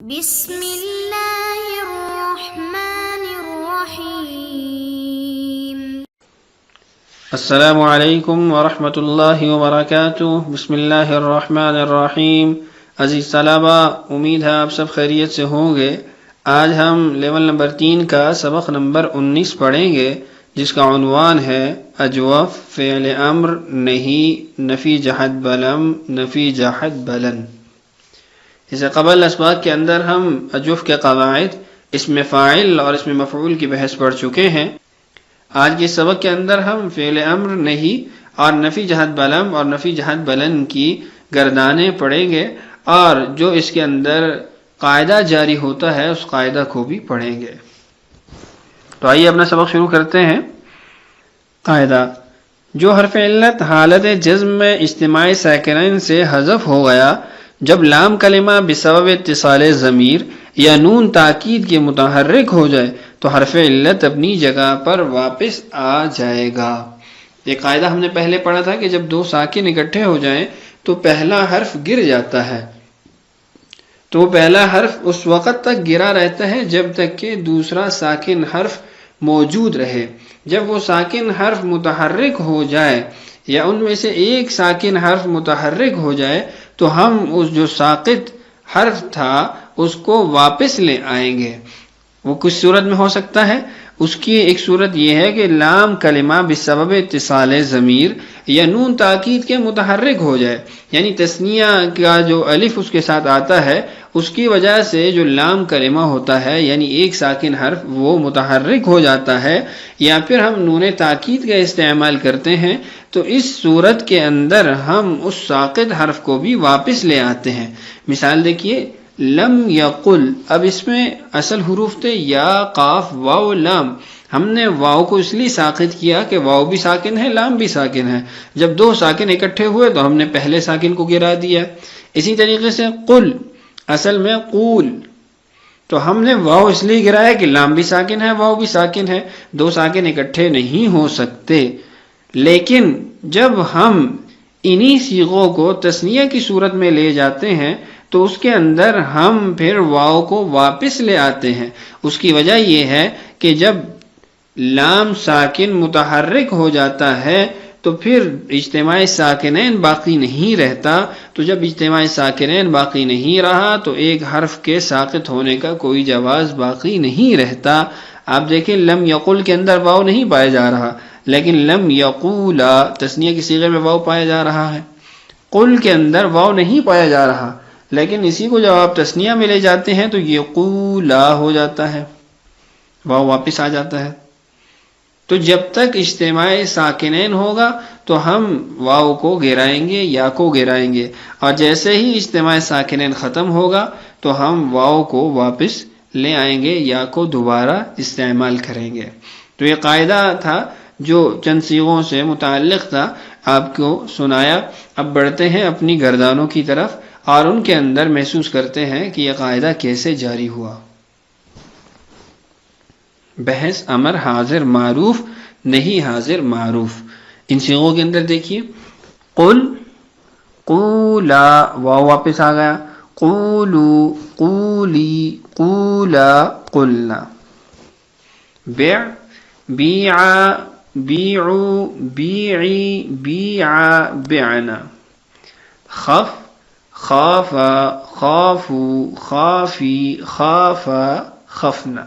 بسم اللہ الرحمن الرحیم۔ السلام علیکم ورحمۃ اللہ وبرکاتہ۔ بسم اللہ الرحمن الرحیم۔ عزیز طلبہ، امید ہے آپ سب خیریت سے ہوں گے۔ آج ہم لیول نمبر 3 کا سبق نمبر 19 پڑھیں گے، جس کا عنوان ہے اجوف فعل امر نہیں نفی جہت بلم نفی جہت بلن۔ اس سے قبل اسباق کے اندر ہم اجوف کے قواعد، اسم فاعل اور اسم مفعول کی بحث پڑھ چکے ہیں۔ آج کے سبق کے اندر ہم فعل امر نہیں اور نفی جہت بلم اور نفی جہت بلن کی گردانیں پڑھیں گے، اور جو اس کے اندر قاعدہ جاری ہوتا ہے اس قاعدہ کو بھی پڑھیں گے۔ تو آئیے اپنا سبق شروع کرتے ہیں۔ قاعدہ: جو حرف علت حالت جزم میں اجتماعی ساکنین سے حذف ہو گیا جب لام کلمہ بسبب اتصال ضمیر یا نون تاکید کے متحرک ہو جائے تو حرف علت اپنی جگہ پر واپس آ جائے گا۔ یہ قاعدہ ہم نے پہلے پڑھا تھا کہ جب دو ساکن اکٹھے ہو جائیں تو پہلا حرف گر جاتا ہے، تو پہلا حرف اس وقت تک گرا رہتا ہے جب تک کہ دوسرا ساکن حرف موجود رہے۔ جب وہ ساکن حرف متحرک ہو جائے یا ان میں سے ایک ساکن حرف متحرک ہو جائے تو ہم اس جو ساقط حرف تھا اس کو واپس لے آئیں گے۔ وہ کس صورت میں ہو سکتا ہے؟ اس کی ایک صورت یہ ہے کہ لام کلمہ بسبب اتصال ضمیر یا نون تاکید کے متحرک ہو جائے، یعنی تثنیہ کا جو الف اس کے ساتھ آتا ہے اس کی وجہ سے جو لام کلمہ ہوتا ہے یعنی ایک ساکن حرف وہ متحرک ہو جاتا ہے، یا پھر ہم نون تاکید کا استعمال کرتے ہیں، تو اس صورت کے اندر ہم اس ساقط حرف کو بھی واپس لے آتے ہیں۔ مثال دیکھیے، لم یقل، اب اس میں اصل حروف تھے یا، قاف، واو، لام۔ ہم نے واو کو اس لیے ساقط کیا کہ واو بھی ساکن ہے، لام بھی ساکن ہے۔ جب دو ساکن اکٹھے ہوئے تو ہم نے پہلے ساکن کو گرا دیا۔ اسی طریقے سے قل، اصل میں قول، تو ہم نے واو اس لیے گرایا کہ لام بھی ساکن ہے، واو بھی ساکن ہے، دو ساکن اکٹھے نہیں ہو سکتے۔ لیکن جب ہم انہی صیغوں کو تثنیہ کی صورت میں لے جاتے ہیں تو اس کے اندر ہم پھر واو کو واپس لے آتے ہیں۔ اس کی وجہ یہ ہے کہ جب لام ساکن متحرک ہو جاتا ہے تو پھر اجتماع ساکنین باقی نہیں رہتا، تو جب اجتماع ساکنین باقی نہیں رہا تو ایک حرف کے ساقط ہونے کا کوئی جواز باقی نہیں رہتا۔ آپ دیکھیں لم یقل کے اندر واو نہیں پایا جا رہا، لیکن لم یقولا تثنیہ کی صیغے میں واو پایا جا رہا ہے۔ قل کے اندر واو نہیں پایا جا رہا، لیکن اسی کو جب آپ تثنیہ میں لے جاتے ہیں تو یقولا ہو جاتا ہے، واو واپس آ جاتا ہے۔ تو جب تک اجتماع ساکنین ہوگا تو ہم واو کو گرائیں گے، یا کو گرائیں گے، اور جیسے ہی اجتماع ساکنین ختم ہوگا تو ہم واو کو واپس لے آئیں گے، یا کو دوبارہ استعمال کریں گے۔ تو یہ قاعدہ تھا جو چند صیغوں سے متعلق تھا، آپ کو سنایا۔ اب بڑھتے ہیں اپنی گردانوں کی طرف اور ان کے اندر محسوس کرتے ہیں کہ یہ قاعدہ کیسے جاری ہوا۔ بحث امر حاضر معروف نہیں حاضر معروف۔ ان صیغوں کے اندر دیکھیے، قل، قولا، واو واپس آ گیا، قولو، قولی، قولا، قلنا۔ بیع، بیعا، بیعو، بیعی، بیعا، بعنا۔ خف، خافا، خافو، خافی، خافا، خفنا۔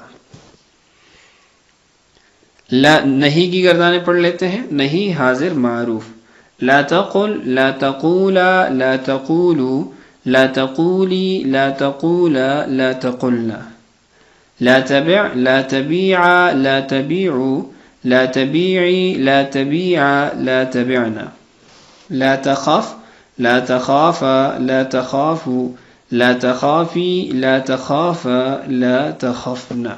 لا، نہیں کی گردانے پڑھ لیتے ہیں۔ نہیں حاضر معروف، لا تقل، لا تقولا، لا تقولو، لا تقولی، لا تقولا، لا تقلنا۔ لا تبع، لا تبیعا، لا تبیعو، لا تبیعی، لا تبیعا، لا تبعنا۔ لا تخف، لا تخافا، لا تخافو، لا تخافی، لا تخافا، لا تخفنا۔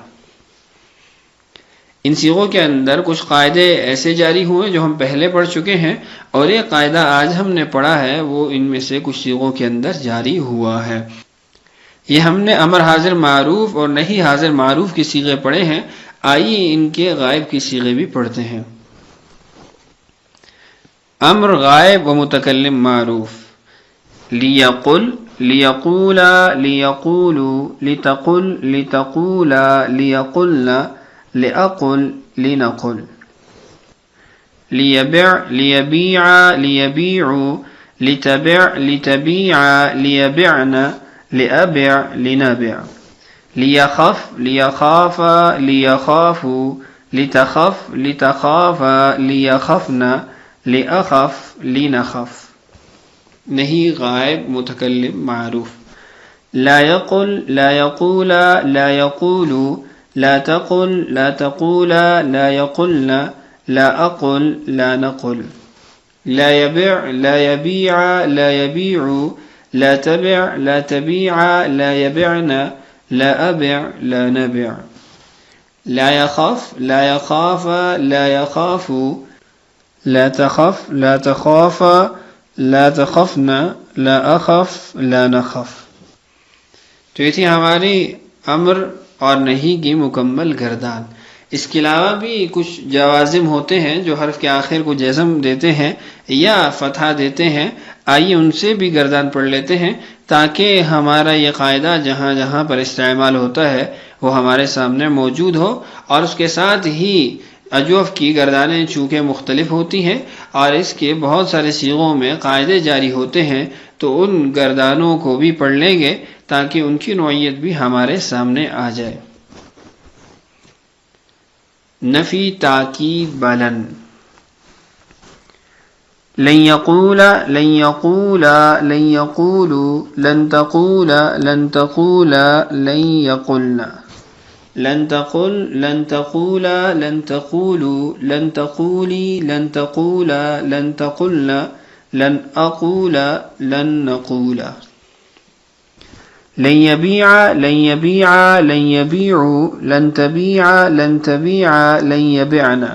ان صیغوں کے اندر کچھ قاعدے ایسے جاری ہوئے جو ہم پہلے پڑھ چکے ہیں، اور یہ قاعدہ آج ہم نے پڑھا ہے وہ ان میں سے کچھ صیغوں کے اندر جاری ہوا ہے۔ یہ ہم نے امر حاضر معروف اور نہیں حاضر معروف کے صیغے پڑھے ہیں، آئیے ان کے غائب کی صیغے بھی پڑھتے ہیں۔ امر غائب و متکلم معروف، لیقل، ليقولا ليقولوا لتقل لتقولا ليقلن لأقل لنقل ليبع ليبيعا ليبيعوا لتبع لتبيعا ليبعن لأبع لنبع ليخف ليخافا ليخافوا لتخف لتخافا ليخفن لأخف لنخف نہیں غائب متکلم معروف لا يقل لا يقولا لا يقولوا لا تقل لا تقولا لا يقلن لا أقل لا نقل لا يبيع لا يبيع لا يبيع لا تبع لا تبيع لا يبعن لا أبع لا نبع لا يخف لا يخاف لا يخاف لا تخف لا تخاف لا تخفنا لا اخف لا نخف. تو یہ تھی ہماری امر اور نہیں کی مکمل گردان. اس کے علاوہ بھی کچھ جوازم ہوتے ہیں جو حرف کے آخر کو جزم دیتے ہیں یا فتحہ دیتے ہیں. آئیے ان سے بھی گردان پڑھ لیتے ہیں تاکہ ہمارا یہ قاعدہ جہاں جہاں پر استعمال ہوتا ہے وہ ہمارے سامنے موجود ہو. اور اس کے ساتھ ہی اجوف کی گردانیں چونکہ مختلف ہوتی ہیں اور اس کے بہت سارے صیغوں میں قاعدے جاری ہوتے ہیں تو ان گردانوں کو بھی پڑھ لیں گے تاکہ ان کی نوعیت بھی ہمارے سامنے آ جائے. نفی تاکید بلند. لن يقولا لن يقولا لن يقولوا لن تقولا لن تقولا لن يقلنا لن تقل لن تقولا لن تقولوا لن تقولي لن تقولا لن تقلنا لن أقولا لن نقولا. لن يبيع لن يبيع لن يبيعوا لن تبيع لن تبيع لن يبعنا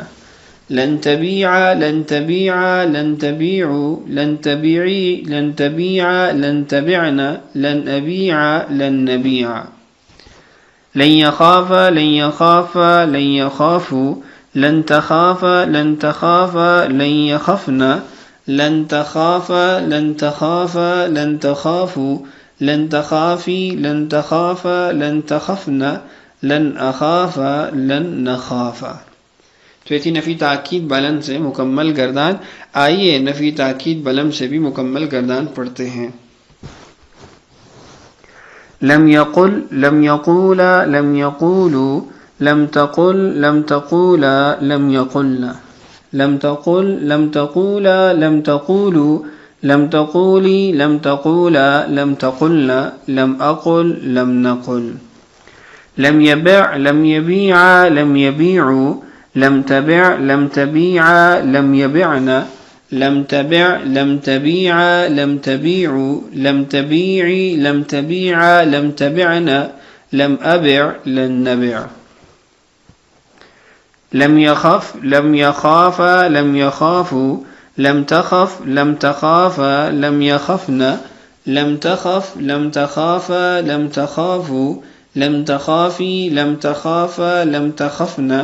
لن تبيع لن تبيع لن تبيعوا لن تبيعي لن تبيع لن تبعنا لن أبيع لن نبيع. لن يخاف لن يخاف لن يخافوا لن تخاف لن تخاف لن يخفنا لن تخاف لن تخاف لن تخافوا لن تخافي لن تخاف لن تخفنا لن أخاف لن نخاف. تو یہ تھی نفی تاکید بلند سے مکمل گردان. آئیے نفی تاکید بلند سے بھی مکمل گردان پڑھتے ہیں. لم يقل لم يقولا لم يقولوا لم تقل لم تقولا لم يقلنا لم تقل لم تقولا لم تقولوا لم تقولي لم تقولا لم تقلنا لم أقل لم نقل. لم يبع لم يبيع لم يبيعوا لم تبع لم تبيع لم يبعنا لم تبع لم تبيع لم تبيعوا لم تبيعي لم تبيع لم تبعنا لم أبع لن نبع. لم يخف لم يخاف لم يخافوا لم تخف لم تخاف لم يخفنا لم تخف لم تخاف لم تخافوا لم تخافي لم تخاف لم تخفنا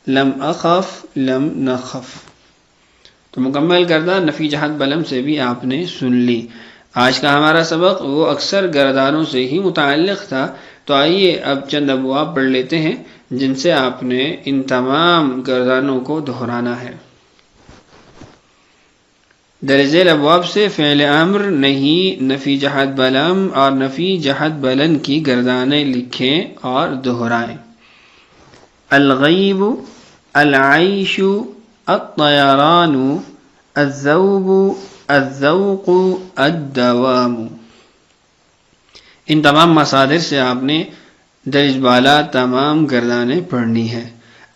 لم أخف لم نخف. تو مکمل گردان نفی جہت بلم سے بھی آپ نے سن لی. آج کا ہمارا سبق وہ اکثر گردانوں سے ہی متعلق تھا. تو آئیے اب چند ابواب پڑھ لیتے ہیں جن سے آپ نے ان تمام گردانوں کو دہرانا ہے. درجیل ابواب سے فعل امر نہیں نفی جہت بلم اور نفی جہت بلند کی گردانیں لکھیں اور دہرائیں. الغیب العیش الطیران الذوب الذوق الدوام. ان تمام مصادر سے آپ نے درج بالا تمام گردانیں پڑھنی ہیں.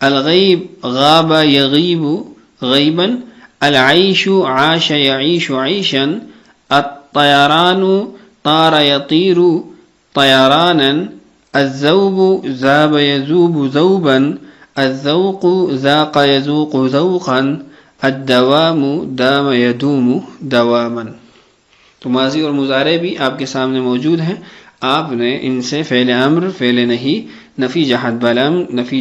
الغیب غاب یغیب غیبا العیش عاش یعیش عیشا الطیران طار یطیر طیرانا الذوب ذاب یذوب ذوبا الذوق ذاق يذوق ذوقا الدوام دام يدوم دواما. تو ماضی اور مضارع بھی آپ کے سامنے موجود ہیں. آپ نے ان سے فعل امر فعل نہیں نفی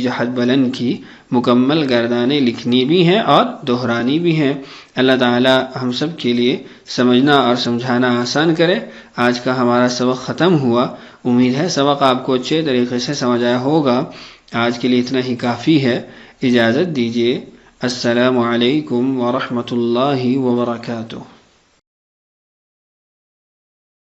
جہت بلند کی مکمل گردانیں لکھنی بھی ہیں اور دہرانی بھی ہیں۔ اللہ تعالی ہم سب کے لیے سمجھنا اور سمجھانا آسان کرے۔ آج کا ہمارا سبق ختم ہوا، امید ہے سبق آپ کو اچھے طریقے سے سمجھ آیا ہوگا۔ آج کے لیے اتنا ہی کافی ہے، اجازت دیجیے۔ السلام علیکم ورحمۃ اللہ وبرکاتہ۔